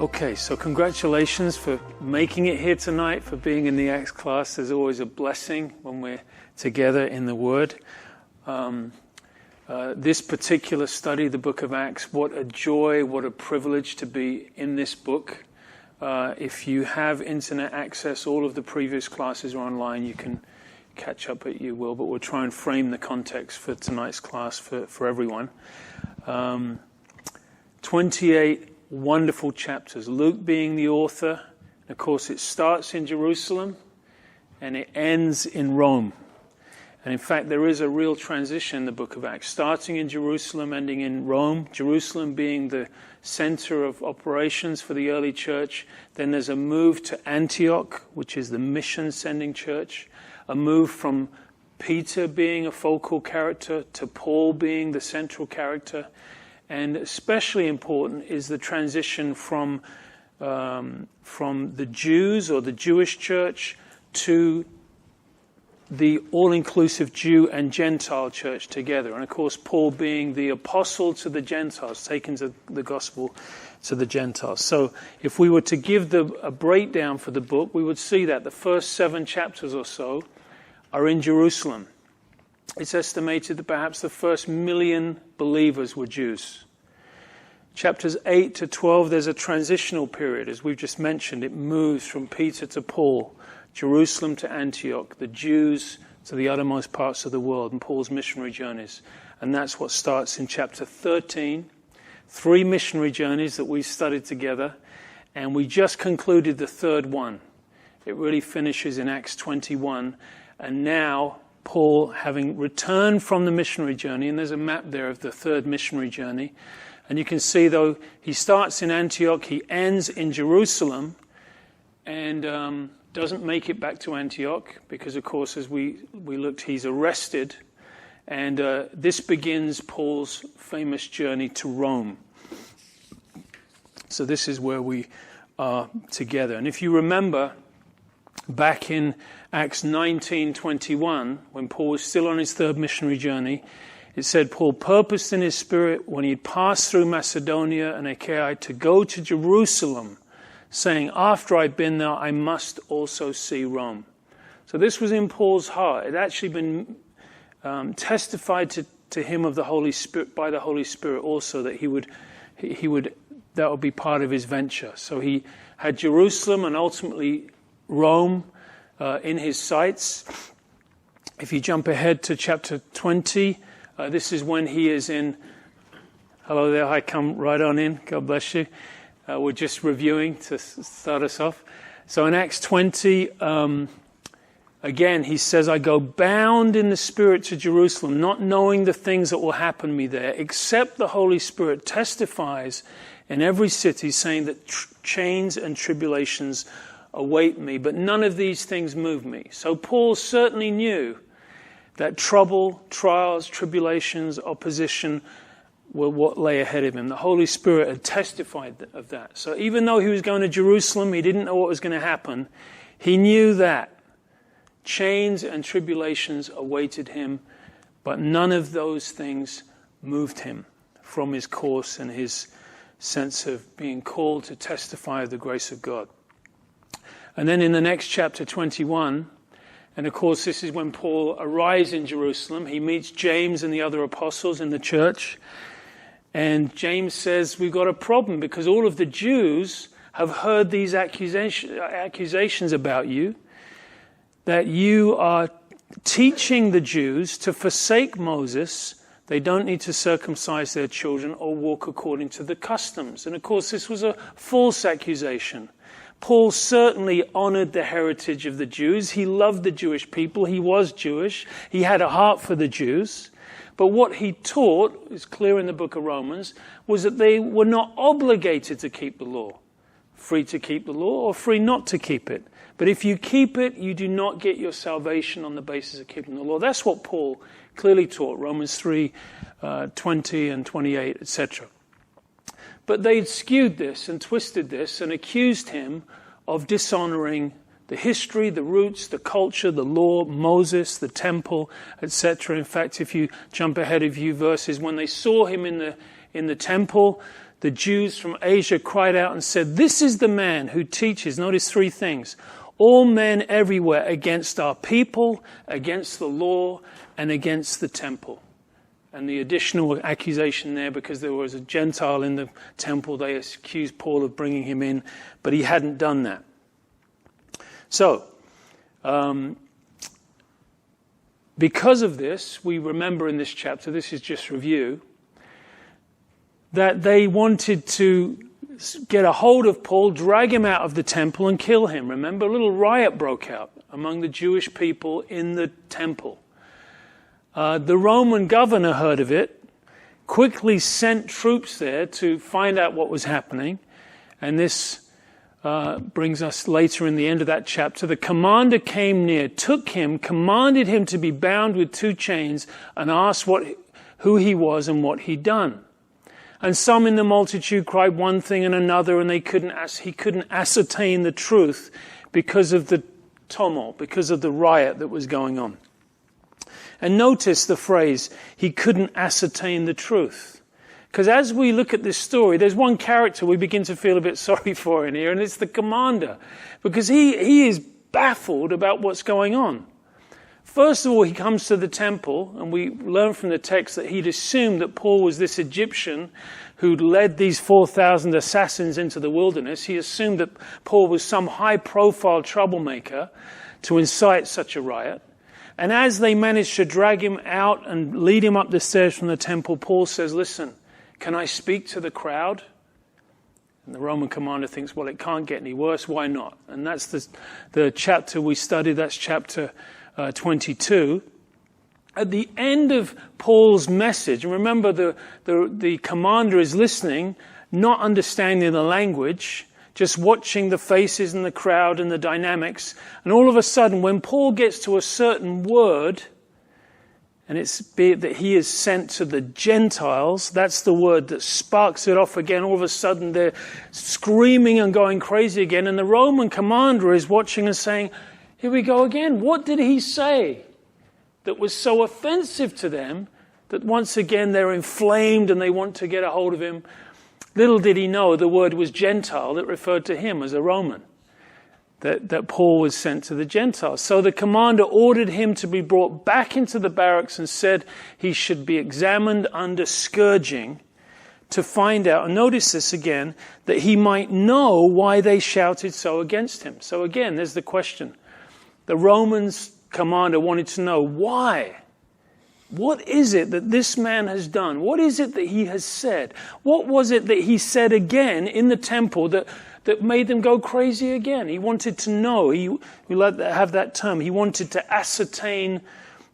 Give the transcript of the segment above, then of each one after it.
Okay, so congratulations for making it here tonight, for being in the Acts class. There's always a blessing when we're together in the Word. This particular study, the book of Acts, what a joy, what a privilege to be in this book. If you have internet access, all of the previous classes are online. You can catch up at your will, but we'll try and frame the context for tonight's class for everyone. 28 wonderful chapters. Luke being the author. Of course, it starts in Jerusalem and it ends in Rome. And in fact, there is a real transition in the book of Acts, starting in Jerusalem, ending in Rome. Jerusalem being the center of operations for the early church. Then there's a move to Antioch, which is the mission-sending church. A move from Peter being a focal character to Paul being the central character. And especially important is the transition from the Jews or the Jewish church to the all-inclusive Jew and Gentile church together. And of course, Paul being the apostle to the Gentiles, taking the gospel to the Gentiles. So if we were to give a breakdown for the book, we would see that the first 7 chapters or so are in Jerusalem. It's estimated that perhaps the first 1 million believers were Jews. Chapters 8 to 12, there's a transitional period. As we've just mentioned, it moves from Peter to Paul, Jerusalem to Antioch, the Jews to the uttermost parts of the world, and Paul's missionary journeys. And that's what starts in chapter 13. 3 missionary journeys that we studied together, and we just concluded the 3rd one. It really finishes in Acts 21. And now, Paul, having returned from the missionary journey, and there's a map there of the 3rd missionary journey, and you can see, though, he starts in Antioch, he ends in Jerusalem, and doesn't make it back to Antioch, because, of course, as we looked, he's arrested, and this begins Paul's famous journey to Rome. So this is where we are together. And if you remember, back in Acts 19:21, when Paul was still on his 3rd missionary journey, it said, Paul purposed in his spirit when he had passed through Macedonia and Achaia to go to Jerusalem, saying, after I've been there, I must also see Rome. So this was in Paul's heart. It had actually been testified to him of the Holy Spirit by the Holy Spirit also that he would that would be part of his venture. So he had Jerusalem and ultimately Rome in his sights. If you jump ahead to chapter 20, this is when he is in. Hello there, hi, come right on in. God bless you. We're just reviewing to start us off. So in Acts 20, again, he says, I go bound in the Spirit to Jerusalem, not knowing the things that will happen to me there, except the Holy Spirit testifies in every city, saying that chains and tribulations await me, but none of these things move me. So Paul certainly knew that trouble, trials, tribulations, opposition were what lay ahead of him. The Holy Spirit had testified of that. So even though he was going to Jerusalem, he didn't know what was going to happen. He knew that chains and tribulations awaited him, but none of those things moved him from his course and his sense of being called to testify of the grace of God. And then in the next chapter, 21, and of course this is when Paul arrives in Jerusalem. He meets James and the other apostles in the church. And James says, we've got a problem because all of the Jews have heard these accusations about you, that you are teaching the Jews to forsake Moses. They don't need to circumcise their children or walk according to the customs. And of course, this was a false accusation. Paul certainly honored the heritage of the Jews. He loved the Jewish people. He was Jewish. He had a heart for the Jews. But what he taught, is clear in the book of Romans, was that they were not obligated to keep the law. Free to keep the law or free not to keep it. But if you keep it, you do not get your salvation on the basis of keeping the law. That's what Paul clearly taught, Romans 3, 20 and 28, etc. But they'd skewed this and twisted this and accused him of dishonoring the history, the roots, the culture, the law, Moses, the temple, etc. In fact, if you jump ahead a few verses, when they saw him in the temple, the Jews from Asia cried out and said, "This is the man who teaches," notice three things, "all men everywhere against our people, against the law, and against the temple." And the additional accusation there, because there was a Gentile in the temple, they accused Paul of bringing him in, but he hadn't done that. So, because of this, we remember in this chapter, this is just review, that they wanted to get a hold of Paul, drag him out of the temple and kill him. Remember, a little riot broke out among the Jewish people in the temple. The Roman governor heard of it, quickly sent troops there to find out what was happening. And this brings us later in the end of that chapter. The commander came near, took him, commanded him to be bound with 2 chains, and asked who he was and what he'd done. And some in the multitude cried one thing and another, and he couldn't ascertain the truth because of the tumult, because of the riot that was going on. And notice the phrase, he couldn't ascertain the truth. Because as we look at this story, there's one character we begin to feel a bit sorry for in here, and it's the commander. Because he is baffled about what's going on. First of all, he comes to the temple, and we learn from the text that he'd assumed that Paul was this Egyptian who'd led these 4,000 assassins into the wilderness. He assumed that Paul was some high-profile troublemaker to incite such a riot. And as they managed to drag him out and lead him up the stairs from the temple, Paul says, "Listen, can I speak to the crowd?" And the Roman commander thinks, well, it can't get any worse. Why not? And that's the chapter we studied. That's chapter 22. At the end of Paul's message, and remember the commander is listening, not understanding the language, just watching the faces and the crowd and the dynamics. And all of a sudden, when Paul gets to a certain word, and it's be it that he is sent to the Gentiles, that's the word that sparks it off again. All of a sudden, they're screaming and going crazy again. And the Roman commander is watching and saying, here we go again. What did he say that was so offensive to them that once again they're inflamed and they want to get a hold of him? Little did he know the word was Gentile that referred to him as a Roman, that Paul was sent to the Gentiles. So the commander ordered him to be brought back into the barracks and said he should be examined under scourging to find out, and notice this again, that he might know why they shouted so against him. So again, there's the question. The Romans commander wanted to know why. What is it that this man has done? What is it that he has said? What was it that he said again in the temple that made them go crazy again? He wanted to know. We like to have that term. He wanted to ascertain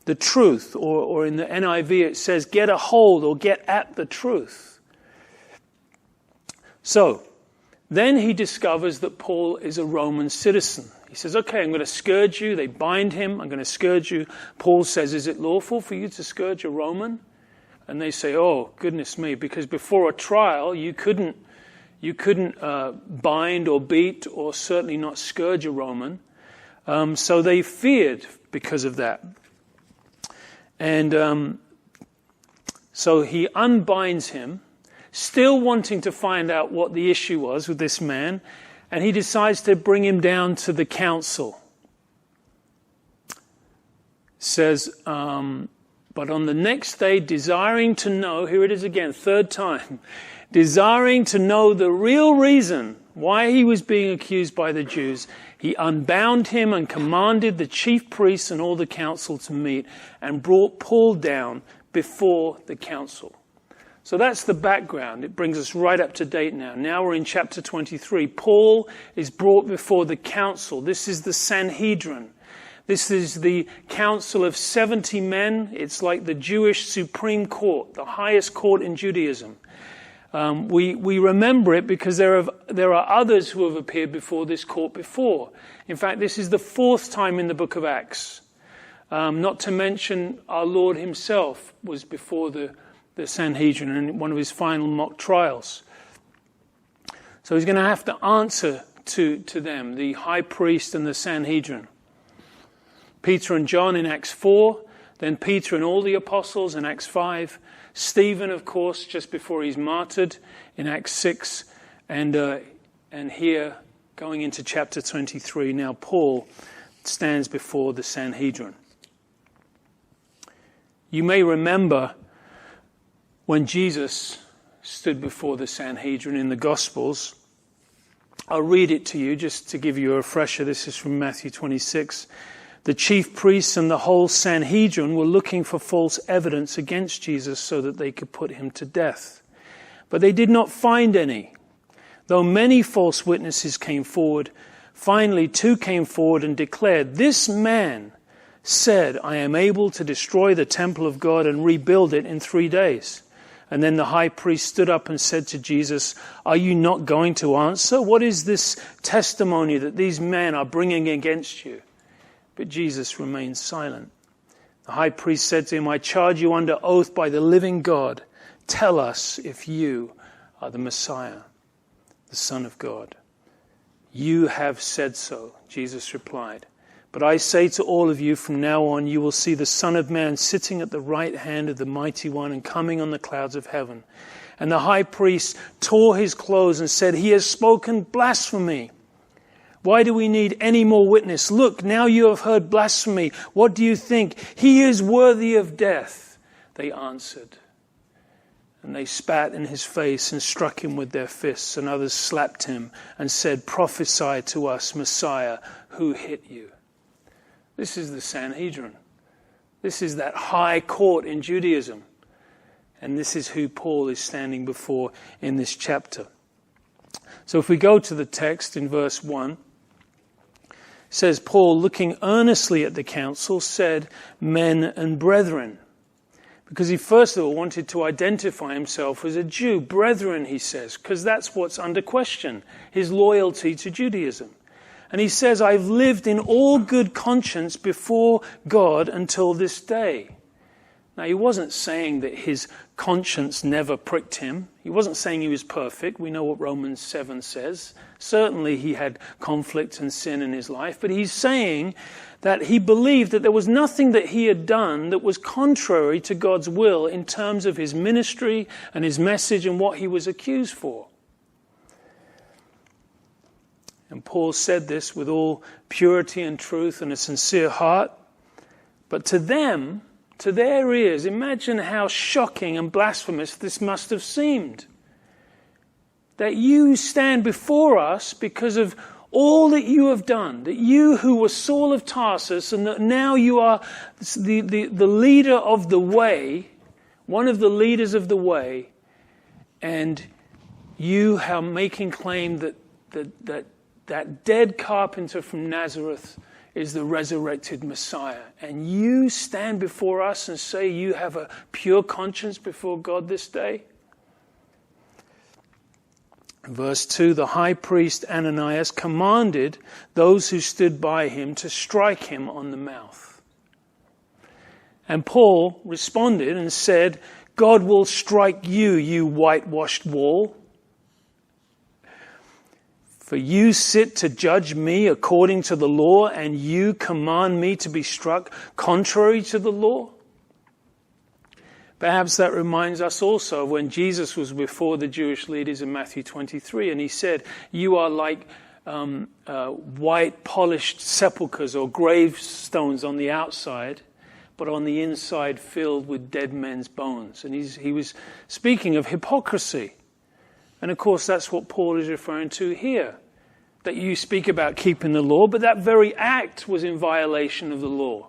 the truth. Or in the NIV it says, get a hold or get at the truth. So, then he discovers that Paul is a Roman citizen. He says, okay, I'm going to scourge you. They bind him. I'm going to scourge you. Paul says, is it lawful for you to scourge a Roman? And they say, oh, goodness me, because before a trial, you couldn't bind or beat or certainly not scourge a Roman. So they feared because of that. And so he unbinds him, still wanting to find out what the issue was with this man, and he decides to bring him down to the council. Says, but on the next day, desiring to know, here it is again, third time, desiring to know the real reason why he was being accused by the Jews, he unbound him and commanded the chief priests and all the council to meet and brought Paul down before the council. So that's the background. It brings us right up to date now. Now we're in chapter 23. Paul is brought before the council. This is the Sanhedrin. This is the council of 70 men. It's like the Jewish Supreme Court, the highest court in Judaism. We remember it because there are others who have appeared before this court before. In fact, this is the 4th time in the book of Acts. Not to mention our Lord himself was before the Sanhedrin in one of his final mock trials. So he's going to have to answer to them, the high priest and the Sanhedrin. Peter and John in Acts 4, then Peter and all the apostles in Acts 5, Stephen, of course, just before he's martyred in Acts 6, and here, going into chapter 23, now Paul stands before the Sanhedrin. You may remember when Jesus stood before the Sanhedrin in the Gospels. I'll read it to you just to give you a refresher. This is from Matthew 26. The chief priests and the whole Sanhedrin were looking for false evidence against Jesus so that they could put him to death. But they did not find any. Though many false witnesses came forward, finally 2 came forward and declared, "This man said, I am able to destroy the temple of God and rebuild it in 3 days." And then the high priest stood up and said to Jesus, "Are you not going to answer? What is this testimony that these men are bringing against you?" But Jesus remained silent. The high priest said to him, "I charge you under oath by the living God. Tell us if you are the Messiah, the Son of God." "You have said so," Jesus replied. "But I say to all of you, from now on you will see the Son of Man sitting at the right hand of the Mighty One and coming on the clouds of heaven." And the high priest tore his clothes and said, "He has spoken blasphemy. Why do we need any more witness? Look, now you have heard blasphemy. What do you think? He is worthy of death." They answered. And they spat in his face and struck him with their fists. And others slapped him and said, "Prophesy to us, Messiah, who hit you?" This is the Sanhedrin. This is that high court in Judaism. And this is who Paul is standing before in this chapter. So if we go to the text in verse 1, it says, Paul, looking earnestly at the council, said, "Men and brethren." Because he first of all wanted to identify himself as a Jew. Brethren, he says, because that's what's under question, his loyalty to Judaism. And he says, "I've lived in all good conscience before God until this day." Now, he wasn't saying that his conscience never pricked him. He wasn't saying he was perfect. We know what Romans 7 says. Certainly he had conflict and sin in his life. But he's saying that he believed that there was nothing that he had done that was contrary to God's will in terms of his ministry and his message and what he was accused for. And Paul said this with all purity and truth and a sincere heart. But to them, to their ears, imagine how shocking and blasphemous this must have seemed. That you stand before us because of all that you have done. That you who were Saul of Tarsus and that now you are the leader of the way, one of the leaders of the way, and you are making claim that dead carpenter from Nazareth is the resurrected Messiah. And you stand before us and say you have a pure conscience before God this day? Verse 2, the high priest Ananias commanded those who stood by him to strike him on the mouth. And Paul responded and said, "God will strike you, you whitewashed wall. For you sit to judge me according to the law, and you command me to be struck contrary to the law." Perhaps that reminds us also of when Jesus was before the Jewish leaders in Matthew 23, and he said, "You are like white polished sepulchres or gravestones on the outside, but on the inside filled with dead men's bones." And he was speaking of hypocrisy. And of course, that's what Paul is referring to here. That you speak about keeping the law, but that very act was in violation of the law.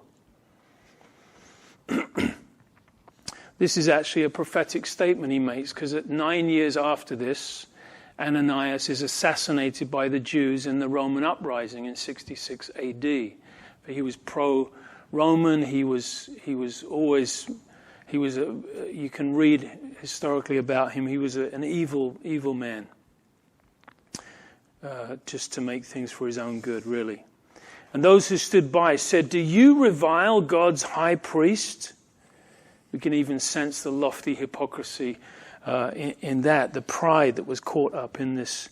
This is actually a prophetic statement he makes, because at 9 years after this, Ananias is assassinated by the Jews in the Roman uprising in 66 AD. He was pro-Roman. You can read historically about him. He was an evil man. Just to make things for his own good, really. And those who stood by said, "Do you revile God's high priest?" We can even sense the lofty hypocrisy in that, the pride that was caught up in this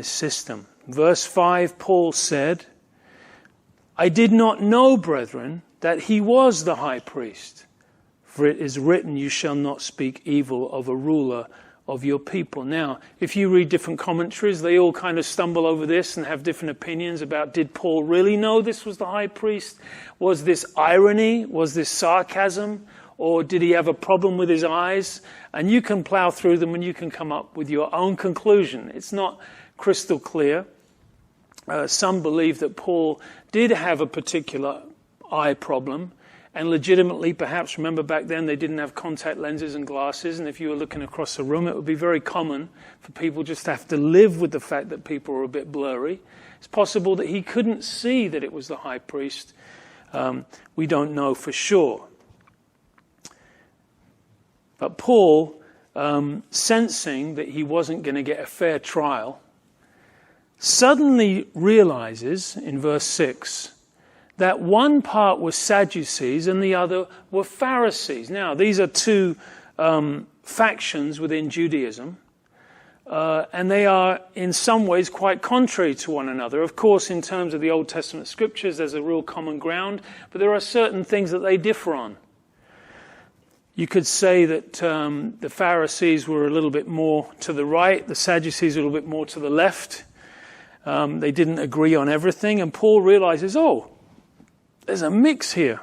system. Verse 5, Paul said, "I did not know, brethren, that he was the high priest. For it is written, you shall not speak evil of a ruler of your people. Now, if you read different commentaries, they all kind of stumble over this and have different opinions about, did Paul really know this was the high priest? Was this irony? Was this sarcasm? Or did he have a problem with his eyes? And you can plow through them and you can come up with your own conclusion. It's not crystal clear. Some believe that Paul did have a particular eye problem, and legitimately, perhaps, remember back then they didn't have contact lenses and glasses, and if you were looking across a room, it would be very common for people just to have to live with the fact that people were a bit blurry. It's possible that he couldn't see that it was the high priest. We don't know for sure. But Paul, sensing that he wasn't going to get a fair trial, suddenly realizes, in verse 6, that one part was Sadducees and the other were Pharisees. Now, these are two factions within Judaism, and they are in some ways quite contrary to one another. Of course, in terms of the Old Testament scriptures, there's a real common ground, but there are certain things that they differ on. You could say that the Pharisees were a little bit more to the right, the Sadducees a little bit more to the left. They didn't agree on everything, and Paul realizes, there's a mix here.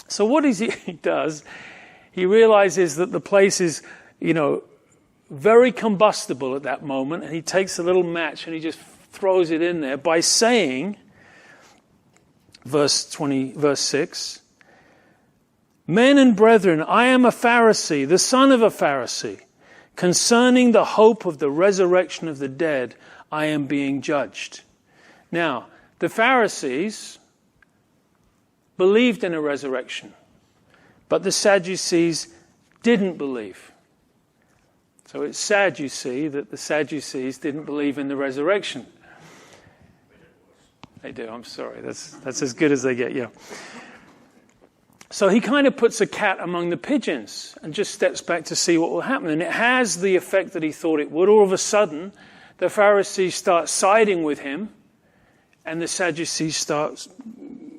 So what is he does? He realizes that the place is, very combustible at that moment, and he takes a little match and he just throws it in there by saying, verse 6, "Men and brethren, I am a Pharisee, the son of a Pharisee. Concerning the hope of the resurrection of the dead, I am being judged." Now, the Pharisees believed in a resurrection, but the Sadducees didn't believe. So it's sad, you see, that the Sadducees didn't believe in the resurrection. They do, I'm sorry. That's as good as they get, yeah. So he kind of puts a cat among the pigeons and just steps back to see what will happen. And it has the effect that he thought it would. All of a sudden, the Pharisees start siding with him, and the Sadducees start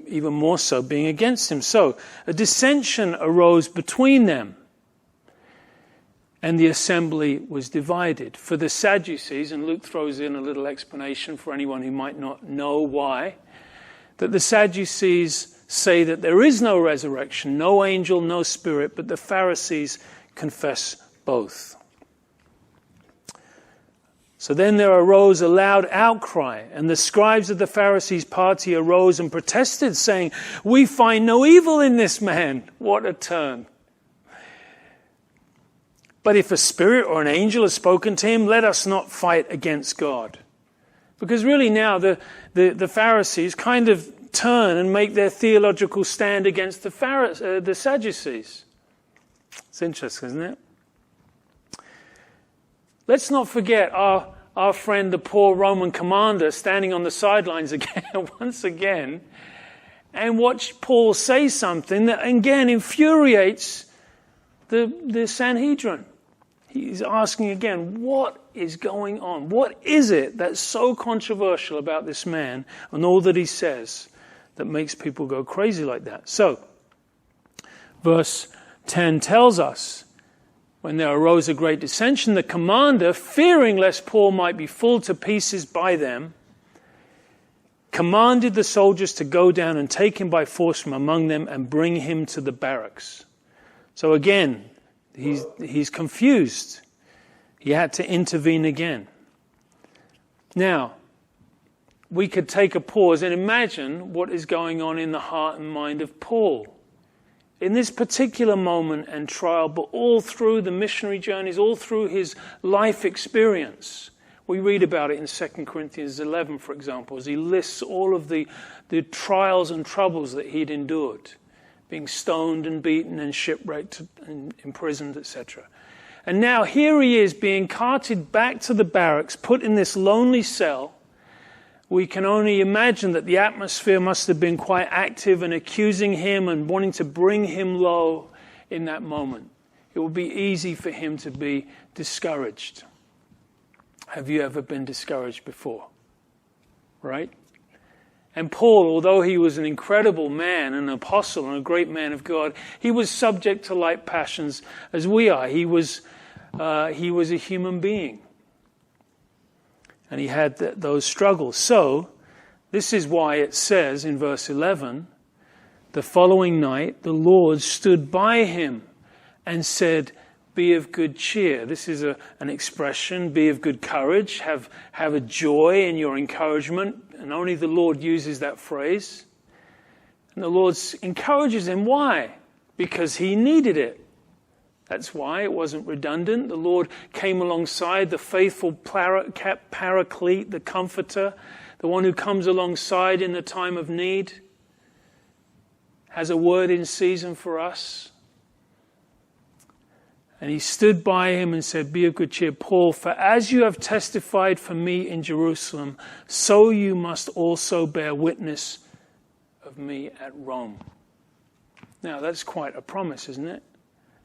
even more so being against him. So a dissension arose between them, and the assembly was divided. For the Sadducees, and Luke throws in a little explanation for anyone who might not know why, that the Sadducees say that there is no resurrection, no angel, no spirit, but the Pharisees confess both. So then there arose a loud outcry, and the scribes of the Pharisees' party arose and protested, saying, "We find no evil in this man." What a turn. "But if a spirit or an angel has spoken to him, let us not fight against God." Because really now the Pharisees kind of turn and make their theological stand against the Sadducees. It's interesting, isn't it? Let's not forget our friend, the poor Roman commander, standing on the sidelines again, once again, and watch Paul say something that again infuriates the Sanhedrin. He's asking again, what is going on? What is it that's so controversial about this man and all that he says that makes people go crazy like that? So, verse 10 tells us, when there arose a great dissension, the commander, fearing lest Paul might be pulled to pieces by them, commanded the soldiers to go down and take him by force from among them and bring him to the barracks. So again, he's confused. He had to intervene again. Now, we could take a pause and imagine what is going on in the heart and mind of Paul in this particular moment and trial, but all through the missionary journeys, all through his life experience. We read about it in 2 Corinthians 11, for example, as he lists all of the trials and troubles that he'd endured, being stoned and beaten and shipwrecked and imprisoned, etc. And now here he is being carted back to the barracks, put in this lonely cell. We can only imagine that the atmosphere must have been quite active and accusing him and wanting to bring him low in that moment. It would be easy for him to be discouraged. Have you ever been discouraged before? Right? And Paul, although he was an incredible man, an apostle and a great man of God, he was subject to like passions as we are. He was a human being. And he had those struggles. So, this is why it says in verse 11, the following night the Lord stood by him and said, be of good cheer. This is an expression, be of good courage, have a joy in your encouragement. And only the Lord uses that phrase. And the Lord encourages him. Why? Because he needed it. That's why it wasn't redundant. The Lord came alongside, the faithful paraclete, the comforter, the one who comes alongside in the time of need, has a word in season for us. And he stood by him and said, be of good cheer, Paul, for as you have testified for me in Jerusalem, so you must also bear witness of me at Rome. Now, that's quite a promise, isn't it?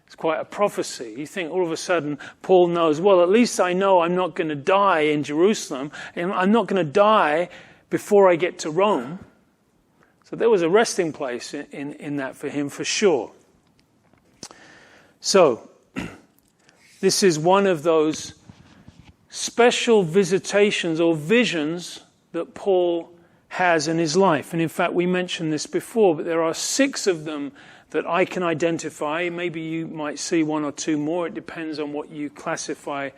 It's quite a prophecy. You think all of a sudden Paul knows, well, at least I know I'm not going to die in Jerusalem, and I'm not going to die before I get to Rome. So there was a resting place in that for him, for sure. So, this is one of those special visitations or visions that Paul has in his life. And in fact, we mentioned this before, but there are 6 of them that I can identify. Maybe you might see 1 or 2 more. It depends on what you classify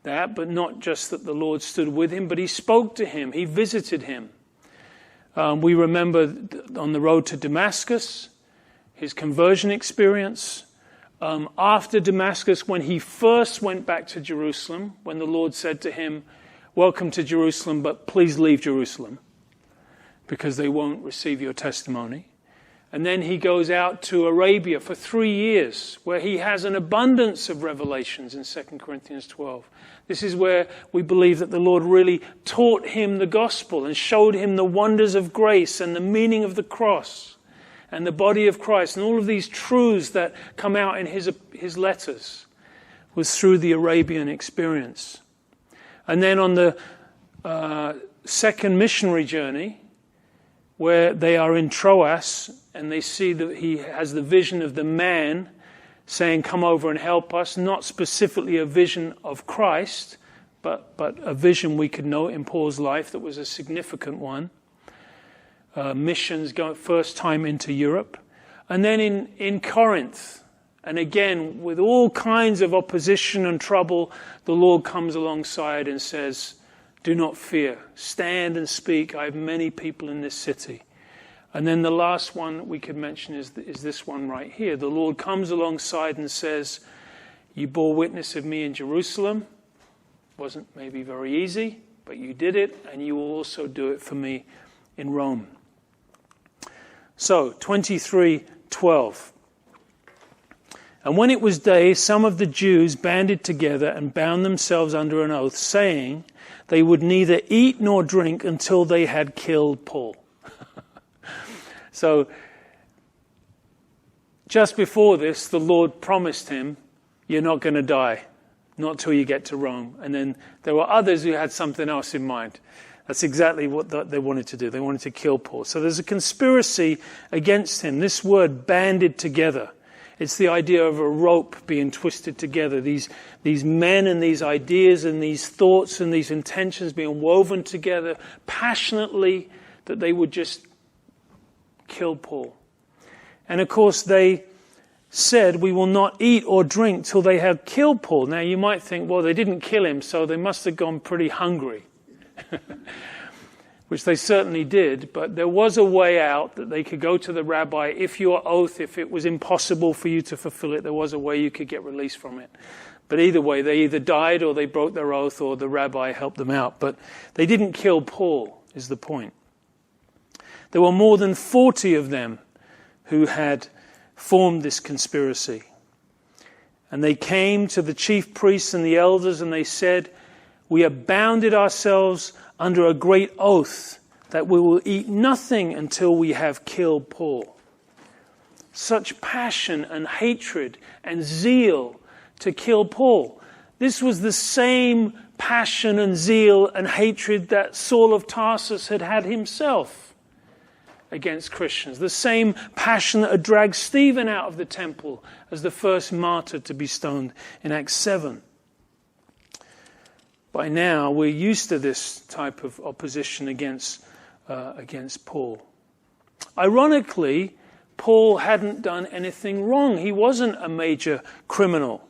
that. But not just that the Lord stood with him, but he spoke to him. He visited him. We remember on the road to Damascus, his conversion experience. After Damascus, when he first went back to Jerusalem, when the Lord said to him, welcome to Jerusalem, but please leave Jerusalem, because they won't receive your testimony. And then he goes out to Arabia for 3 years, where he has an abundance of revelations in 2 Corinthians 12. This is where we believe that the Lord really taught him the gospel and showed him the wonders of grace and the meaning of the cross and the body of Christ. And all of these truths that come out in his letters was through the Arabian experience. And then on the second missionary journey, where they are in Troas, and they see that he has the vision of the man saying, come over and help us. Not specifically a vision of Christ, but a vision we could note in Paul's life that was a significant one. Missions going first time into Europe. And then in Corinth, and again, with all kinds of opposition and trouble, the Lord comes alongside and says, do not fear. Stand and speak. I have many people in this city. And then the last one we could mention is this one right here. The Lord comes alongside and says, you bore witness of me in Jerusalem. Wasn't maybe very easy, but you did it, and you will also do it for me in Rome. So, 23:12. And when it was day, some of the Jews banded together and bound themselves under an oath, saying they would neither eat nor drink until they had killed Paul. So, just before this, the Lord promised him, you're not going to die, not till you get to Rome. And then there were others who had something else in mind. That's exactly what they wanted to do. They wanted to kill Paul. So there's a conspiracy against him. This word, banded together. It's the idea of a rope being twisted together. These men and these ideas and these thoughts and these intentions being woven together passionately that they would just kill Paul. And of course they said, we will not eat or drink till they have killed Paul. Now you might think, well, they didn't kill him, so they must have gone pretty hungry. Which they certainly did, but there was a way out that they could go to the rabbi. If your oath, if it was impossible for you to fulfill it, there was a way you could get released from it. But either way, they either died or they broke their oath or the rabbi helped them out. But they didn't kill Paul, is the point. There were more than 40 of them who had formed this conspiracy. And they came to the chief priests and the elders and they said, we have bounded ourselves under a great oath that we will eat nothing until we have killed Paul. Such passion and hatred and zeal to kill Paul. This was the same passion and zeal and hatred that Saul of Tarsus had had himself. against Christians. The same passion that had dragged Stephen out of the temple as the first martyr to be stoned in Acts 7. By now, we're used to this type of opposition against Paul. Ironically, Paul hadn't done anything wrong. He wasn't a major criminal.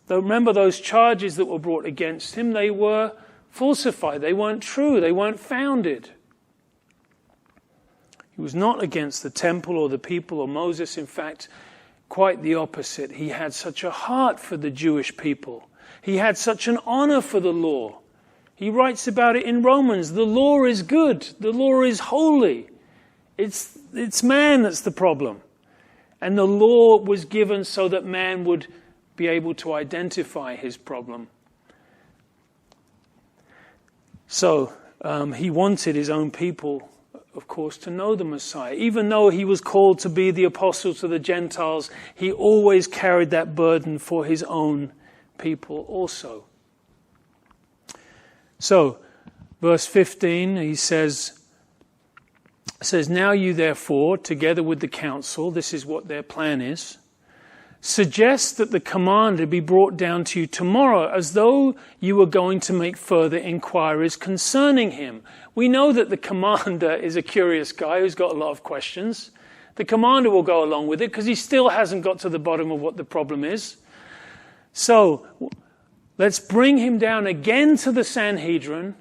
Though remember, those charges that were brought against him, they were falsified. They weren't true. They weren't founded. He was not against the temple or the people or Moses. In fact, quite the opposite. He had such a heart for the Jewish people. He had such an honor for the law. He writes about it in Romans. The law is good. The law is holy. It's man that's the problem. And the law was given so that man would be able to identify his problem. So he wanted his own people, of course, to know the Messiah. Even though he was called to be the apostle to the Gentiles, he always carried that burden for his own people also. So, verse 15, he says, now you therefore, together with the council, this is what their plan is, suggest that the commander be brought down to you tomorrow as though you were going to make further inquiries concerning him. We know that the commander is a curious guy who's got a lot of questions. The commander will go along with it because he still hasn't got to the bottom of what the problem is. So, let's bring him down again to the Sanhedrin.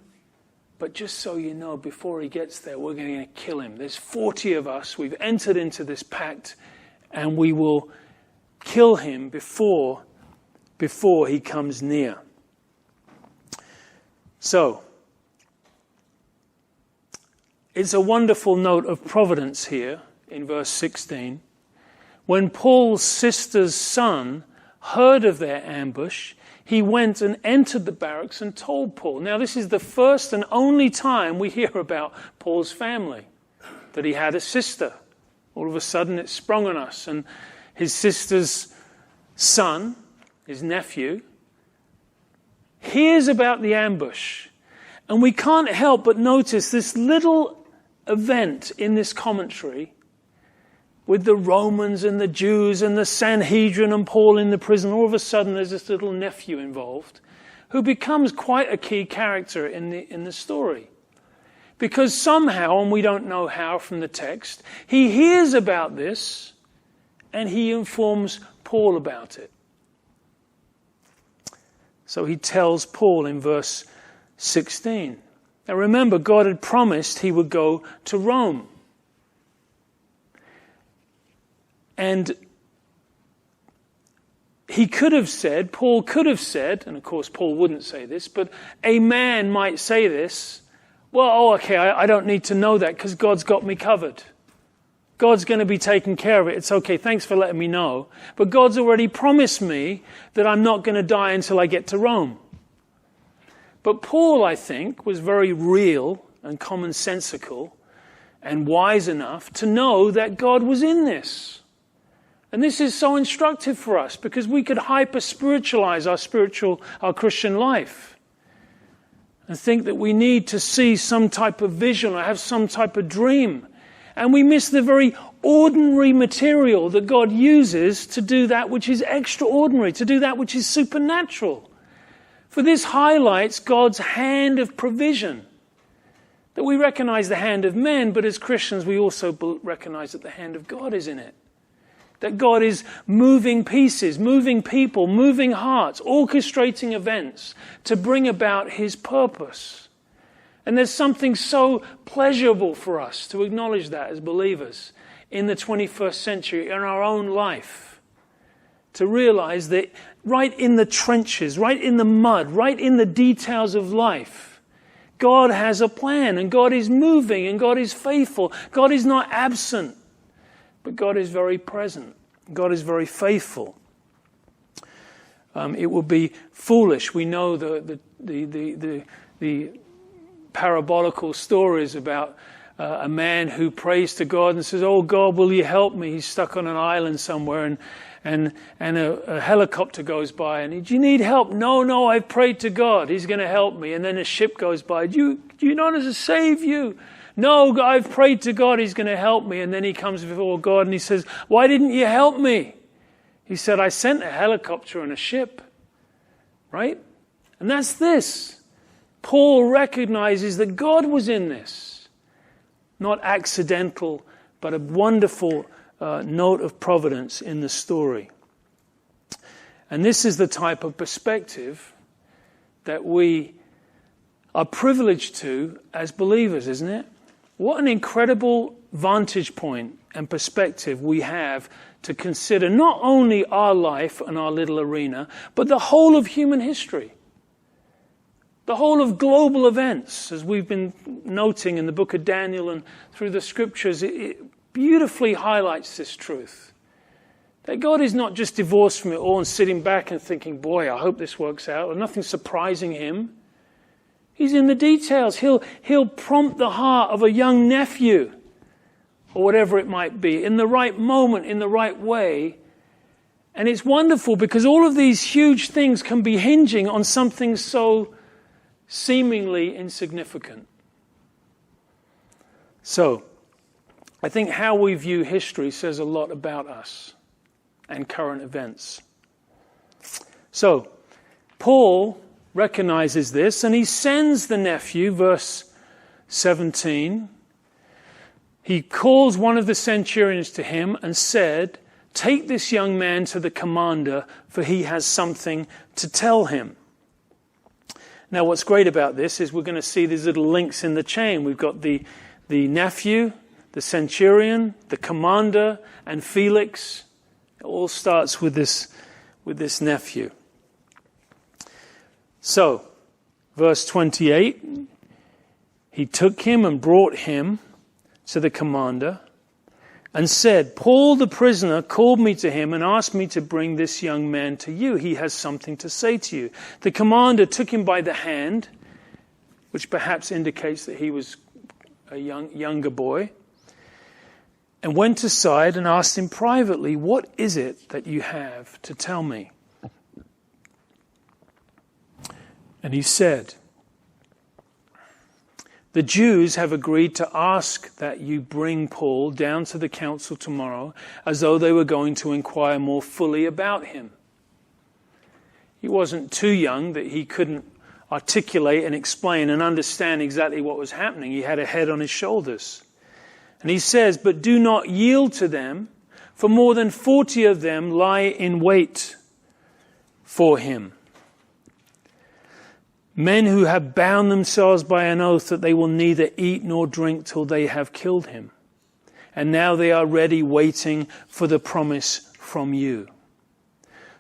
But just so you know, before he gets there, we're going to kill him. There's 40 of us. We've entered into this pact, and we will kill him before he comes near. So, it's a wonderful note of providence here in verse 16. When Paul's sister's son heard of their ambush, he went and entered the barracks and told Paul. Now, this is the first and only time we hear about Paul's family, that he had a sister. All of a sudden, it sprung on us. And his sister's son, his nephew, hears about the ambush. And we can't help but notice this little event in this commentary with the Romans and the Jews and the Sanhedrin and Paul in the prison. All of a sudden there's this little nephew involved who becomes quite a key character in the story. Because somehow, and we don't know how from the text, he hears about this and he informs Paul about it. So he tells Paul in verse 16. Now remember, God had promised he would go to Rome. And he could have said, Paul could have said, and of course Paul wouldn't say this, but a man might say this, well, okay, I don't need to know that because God's got me covered. God's going to be taking care of it. It's okay, thanks for letting me know. But God's already promised me that I'm not going to die until I get to Rome. But Paul, I think, was very real and commonsensical and wise enough to know that God was in this. And this is so instructive for us because we could hyper-spiritualize our Christian life and think that we need to see some type of vision or have some type of dream. And we miss the very ordinary material that God uses to do that which is extraordinary, to do that which is supernatural. For this highlights God's hand of provision. That we recognize the hand of men, but as Christians we also recognize that the hand of God is in it. That God is moving pieces, moving people, moving hearts, orchestrating events to bring about his purpose. And there's something so pleasurable for us to acknowledge that as believers in the 21st century, in our own life. To realize that right in the trenches, right in the mud, right in the details of life, God has a plan and God is moving and God is faithful. God is not absent. But God is very present. God is very faithful. It would be foolish. We know the parabolical stories about a man who prays to God and says, "Oh God, will you help me?" He's stuck on an island somewhere, and a helicopter goes by, and do you need help? No, I've prayed to God. He's going to help me. And then a ship goes by. Do you not want us to save you? No, I've prayed to God, he's going to help me. And then he comes before God and he says, why didn't you help me? He said, I sent a helicopter and a ship. Right? And that's this. Paul recognizes that God was in this. Not accidental, but a wonderful note of providence in the story. And this is the type of perspective that we are privileged to as believers, isn't it? What an incredible vantage point and perspective we have to consider not only our life and our little arena, but the whole of human history. The whole of global events, as we've been noting in the book of Daniel and through the scriptures, it beautifully highlights this truth. That God is not just divorced from it all and sitting back and thinking, boy, I hope this works out, or nothing surprising him. He's in the details. He'll prompt the heart of a young nephew, or whatever it might be, in the right moment, in the right way. And it's wonderful because all of these huge things can be hinging on something so seemingly insignificant. So, I think how we view history says a lot about us and current events. So, Paul recognizes this and he sends the nephew, verse 17. He calls one of the centurions to him and said, take this young man to the commander, for he has something to tell him. Now, what's great about this is we're going to see these little links in the chain. We've got the nephew, the centurion, the commander, and Felix. It all starts with this nephew. So, verse 28, he took him and brought him to the commander and said, Paul the prisoner called me to him and asked me to bring this young man to you. He has something to say to you. The commander took him by the hand, which perhaps indicates that he was a younger boy, and went aside and asked him privately, what is it that you have to tell me? And he said, the Jews have agreed to ask that you bring Paul down to the council tomorrow, as though they were going to inquire more fully about him. He wasn't too young that he couldn't articulate and explain and understand exactly what was happening. He had a head on his shoulders. And he says, but do not yield to them, for more than 40 of them lie in wait for him. Men who have bound themselves by an oath that they will neither eat nor drink till they have killed him. And now they are ready, waiting for the promise from you.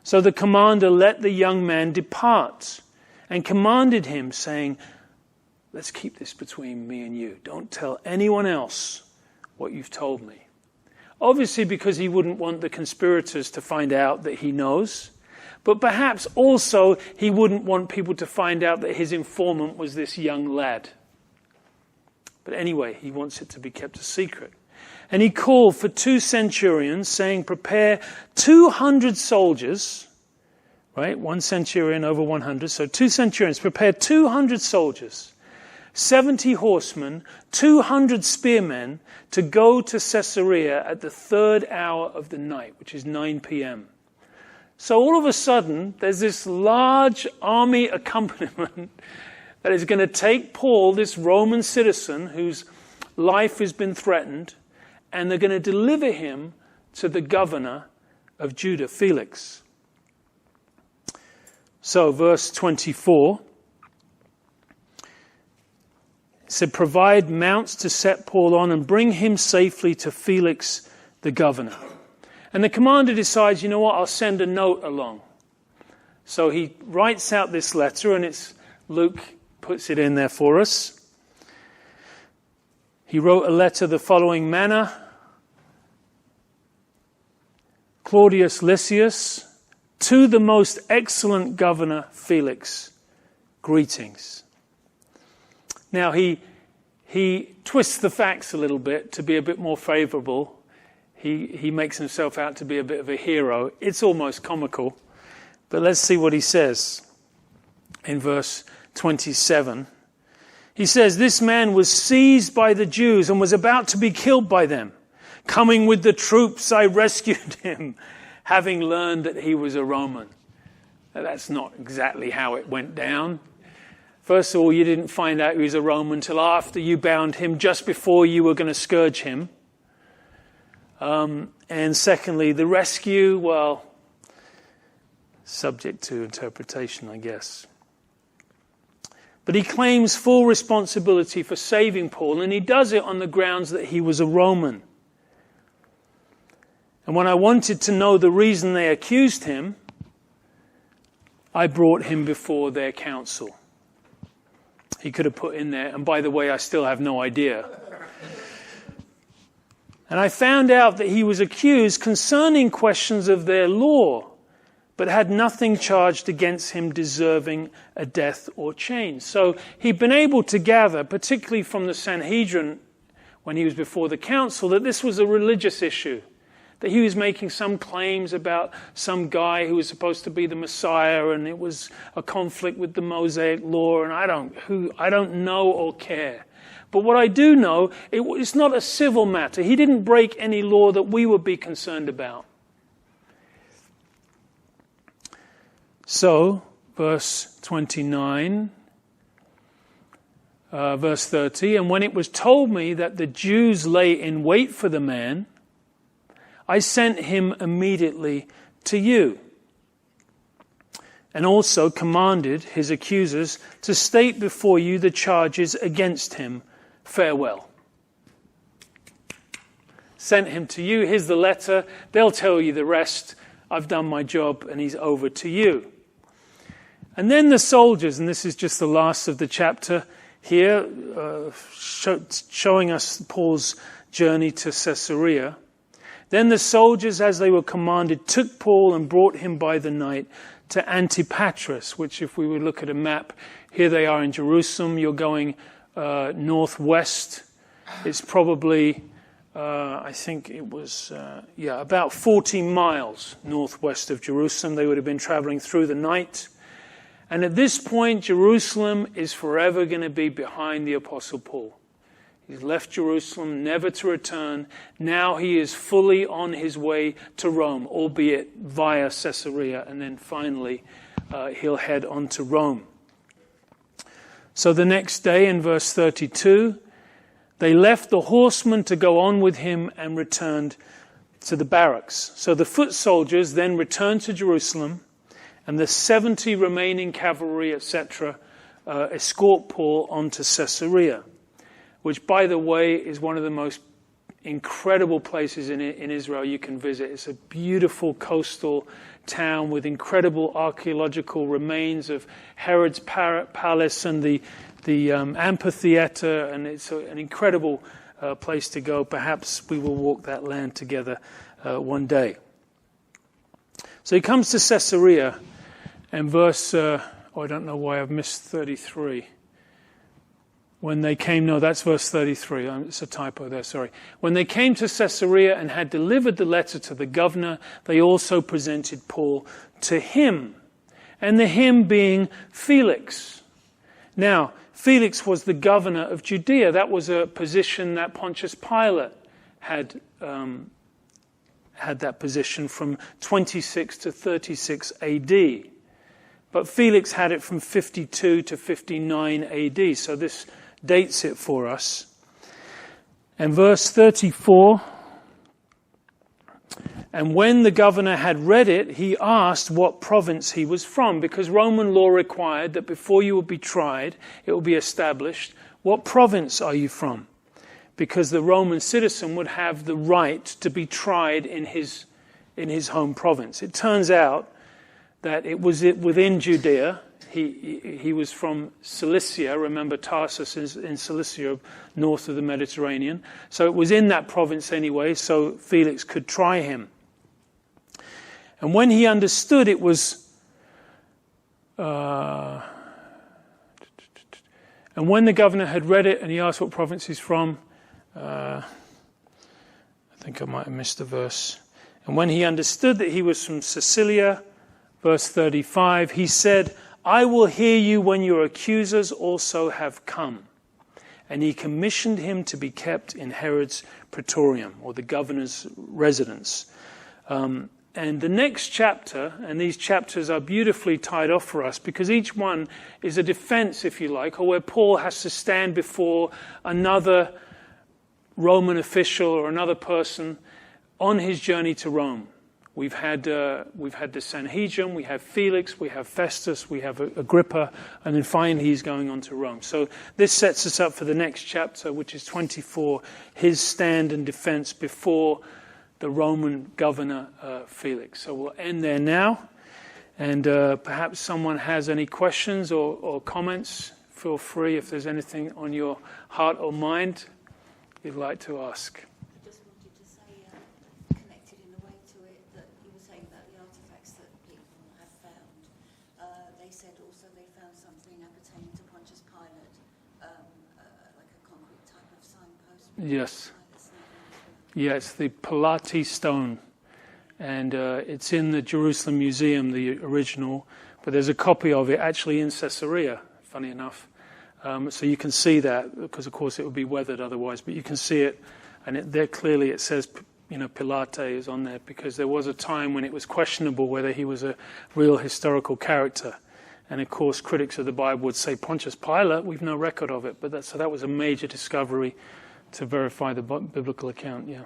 So the commander let the young man depart and commanded him, saying, let's keep this between me and you. Don't tell anyone else what you've told me. Obviously because he wouldn't want the conspirators to find out that he knows. But perhaps also he wouldn't want people to find out that his informant was this young lad. But anyway, he wants it to be kept a secret. And he called for 2 centurions, saying, prepare 200 soldiers, right? 1 centurion over 100. So 2 centurions, prepare 200 soldiers, 70 horsemen, 200 spearmen to go to Caesarea at the 3rd hour of the night, which is 9 p.m. So all of a sudden, there's this large army accompaniment that is going to take Paul, this Roman citizen whose life has been threatened, and they're going to deliver him to the governor of Judea, Felix. So verse 24, it said, provide mounts to set Paul on and bring him safely to Felix the governor. And the commander decides, you know what, I'll send a note along. So he writes out this letter, and it's Luke puts it in there for us. He wrote a letter the following manner. Claudius Lysias, to the most excellent governor Felix, greetings. Now he twists the facts a little bit to be a bit more favorable. He makes himself out to be a bit of a hero. It's almost comical. But let's see what he says in verse 27. He says, this man was seized by the Jews and was about to be killed by them. Coming with the troops, I rescued him, having learned that he was a Roman. Now, that's not exactly how it went down. First of all, you didn't find out he was a Roman till after you bound him, just before you were going to scourge him. And secondly, the rescue, well, subject to interpretation, I guess. But he claims full responsibility for saving Paul, and he does it on the grounds that he was a Roman. And when I wanted to know the reason they accused him, I brought him before their council. He could have put in there, and by the way, I still have no idea. And I found out that he was accused concerning questions of their law, but had nothing charged against him deserving a death or chains. So he'd been able to gather, particularly from the Sanhedrin when he was before the council, that this was a religious issue. That he was making some claims about some guy who was supposed to be the Messiah, and it was a conflict with the Mosaic law, and I don't know or care. But what I do know, it's not a civil matter. He didn't break any law that we would be concerned about. So, verse 29, verse 30, and when it was told me that the Jews lay in wait for the man, I sent him immediately to you, and also commanded his accusers to state before you the charges against him. Farewell. Sent him to you. Here's the letter. They'll tell you the rest. I've done my job, and he's over to you. And then the soldiers, and this is just the last of the chapter here, showing us Paul's journey to Caesarea. Then the soldiers, as they were commanded, took Paul and brought him by the night to Antipatris, which if we would look at a map, here they are in Jerusalem. You're going northwest. It's probably, I think it was, about 40 miles northwest of Jerusalem. They would have been traveling through the night. And at this point, Jerusalem is forever going to be behind the Apostle Paul. He's left Jerusalem, never to return. Now he is fully on his way to Rome, albeit via Caesarea, and then finally he'll head on to Rome. So the next day, in verse 32, they left the horsemen to go on with him and returned to the barracks. So the foot soldiers then returned to Jerusalem, and the 70 remaining cavalry, etc., escort Paul on to Caesarea, which, by the way, is one of the most incredible places in Israel you can visit. It's a beautiful coastal town with incredible archaeological remains of Herod's palace and the amphitheater, and it's an incredible place to go. Perhaps we will walk that land together one day. So he comes to Caesarea, and verse, I don't know why I've missed 33. When they came, no, that's verse 33. It's a typo there, sorry. When they came to Caesarea and had delivered the letter to the governor, they also presented Paul to him. And the him being Felix. Now, Felix was the governor of Judea. That was a position that Pontius Pilate had that position from 26 to 36 AD. But Felix had it from 52 to 59 AD. So this dates it for us. And verse 34, and when the governor had read it, he asked what province he was from, because Roman law required that before you would be tried, it would be established, what province are you from? Because the Roman citizen would have the right to be tried in his home province. It turns out that it was within Judea. He was from Cilicia. Remember, Tarsus is in Cilicia, north of the Mediterranean. So it was in that province anyway, so Felix could try him. And when he understood it was... and when the governor had read it and he asked what province he's from, I think I might have missed a verse. And when he understood that he was from Sicilia, verse 35, he said, I will hear you when your accusers also have come. and he commissioned him to be kept in Herod's praetorium, or the governor's residence. And the next chapter, and these chapters are beautifully tied off for us, because each one is a defense, if you like, or where Paul has to stand before another Roman official or another person on his journey to Rome. We've had the Sanhedrin, we have Felix, we have Festus, we have Agrippa, and then finally he's going on to Rome. So this sets us up for the next chapter, which is 24, his stand and defense before the Roman governor Felix. So we'll end there now, and perhaps someone has any questions or comments. Feel free if there's anything on your heart or mind you'd like to ask. I just wanted to say, connected in a way to it, that you were saying about the artifacts that people have found. They said also they found something appertaining to Pontius Pilate, like a concrete type of signpost. Yes. Yeah, it's the Pilate stone, and it's in the Jerusalem Museum, the original, but there's a copy of it actually in Caesarea, funny enough. So you can see that, because of course it would be weathered otherwise, but you can see it, and there clearly it says, Pilate is on there, because there was a time when it was questionable whether he was a real historical character. And of course critics of the Bible would say, Pontius Pilate, we've no record of it, but so that was a major discovery to verify the biblical account, yeah.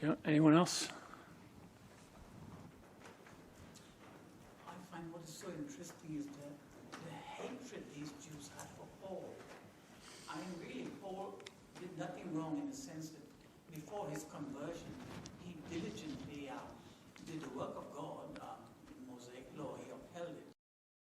Yeah, anyone else? I find what is so interesting is the hatred these Jews had for Paul. I mean, really, Paul did nothing wrong in the sense that before his conversion, he diligently did the work of God.